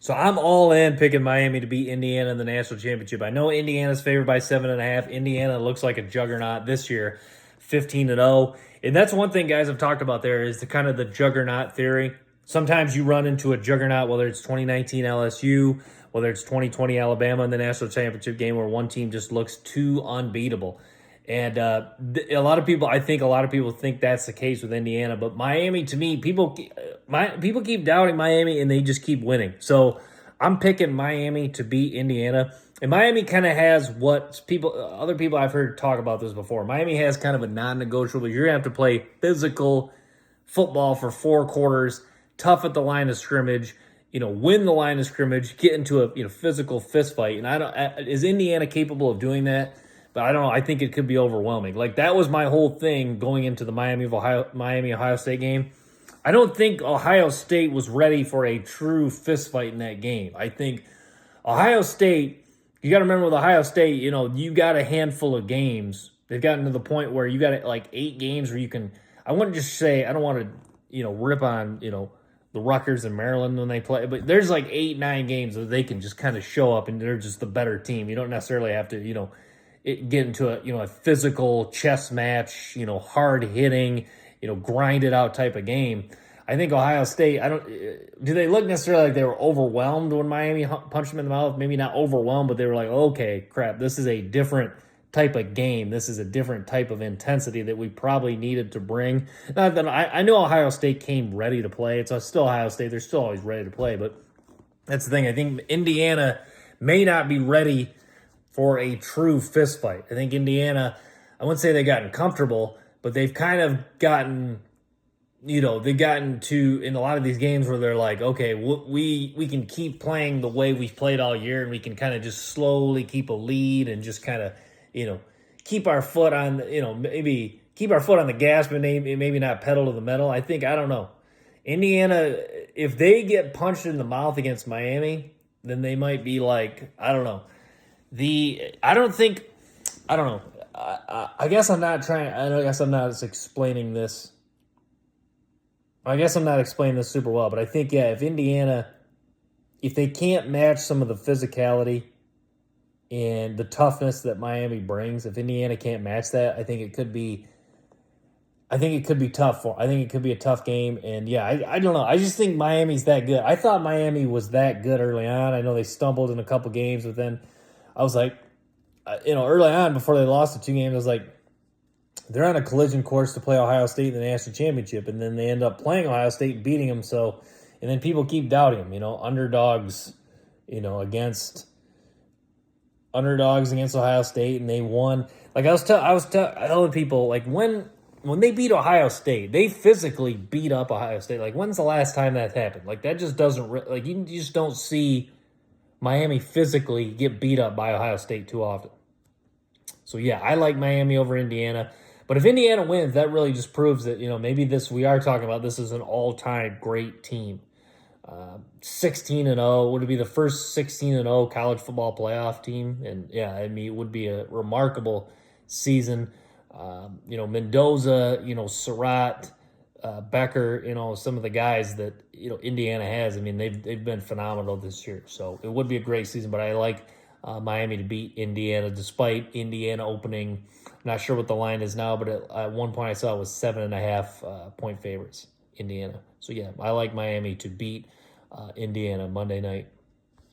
So I'm all in picking Miami to beat Indiana in the national championship. I know Indiana's favored by 7.5. Indiana looks like a juggernaut this year, 15-0. And that's one thing guys have talked about there is the kind of the juggernaut theory. Sometimes you run into a juggernaut, whether it's 2019 LSU, whether it's 2020 Alabama in the national championship game where one team just looks too unbeatable. And a lot of people, I think a lot of people think that's the case with Indiana. But Miami, to me, people keep doubting Miami and they just keep winning. So I'm picking Miami to beat Indiana. And Miami kind of has what other people I've heard talk about this before. Miami has kind of a non-negotiable. You're going to have to play physical football for 4 quarters, tough at the line of scrimmage, win the line of scrimmage, get into a physical fist fight. And is Indiana capable of doing that? But I don't know. I think it could be overwhelming. Like that was my whole thing going into the Miami Ohio State game. I don't think Ohio State was ready for a true fist fight in that game. I think Ohio State, you got to remember with Ohio State, you got a handful of games. They've gotten to the point where you got like 8 games where you can. I wouldn't just say I don't want to rip on the Rutgers and Maryland when they play, but there's like 8, 9 games that they can just kind of show up and they're just the better team. You don't necessarily have to get into a physical chess match, hard hitting, grind it out type of game. I think Ohio State, do they look necessarily like they were overwhelmed when Miami punched them in the mouth? Maybe not overwhelmed, but they were like, okay, crap, this is a different type of game. This is a different type of intensity that we probably needed to bring. Not that I know Ohio State came ready to play. It's still Ohio State. They're still always ready to play, but that's the thing. I think Indiana may not be ready for a true fist fight. I think Indiana, I wouldn't say they've gotten comfortable, but they've kind of gotten, they've gotten to, in a lot of these games where they're like, okay, we can keep playing the way we've played all year and we can kind of just slowly keep a lead and just kind of, keep our foot on, maybe keep our foot on the gas, but maybe not pedal to the metal. I don't know. Indiana, if they get punched in the mouth against Miami, then they might be like, I don't know. I don't know. I guess I'm not trying. I guess I'm not explaining this. I guess I'm not explaining this super well, but I think, yeah, if Indiana, if they can't match some of the physicality and the toughness that Miami brings, if Indiana can't match that, I think it could be tough I think it could be a tough game. And yeah, I don't know. I just think Miami's that good. I thought Miami was that good early on. I know they stumbled in a couple games, but then I was like, early on before they lost the 2 games, I was like, they're on a collision course to play Ohio State in the national championship, and then they end up playing Ohio State and beating them. So, and then people keep doubting them, underdogs, against Ohio State, and they won. Like I was telling people, like when they beat Ohio State, they physically beat up Ohio State. Like when's the last time that happened? Like that just doesn't like you just don't see Miami physically get beat up by Ohio State too often. So, yeah, I like Miami over Indiana. But if Indiana wins, that really just proves that, maybe we are talking about this as an all-time great team. 16-0, would it be the first 16-0 college football playoff team? And, yeah, I mean, it would be a remarkable season. Mendoza, Surratt, Becker, some of the guys that, Indiana has, I mean, they've been phenomenal this year. So it would be a great season, but I like Miami to beat Indiana despite Indiana opening. I'm not sure what the line is now, but at one point I saw it was 7.5 point favorites, Indiana. So yeah, I like Miami to beat Indiana Monday night.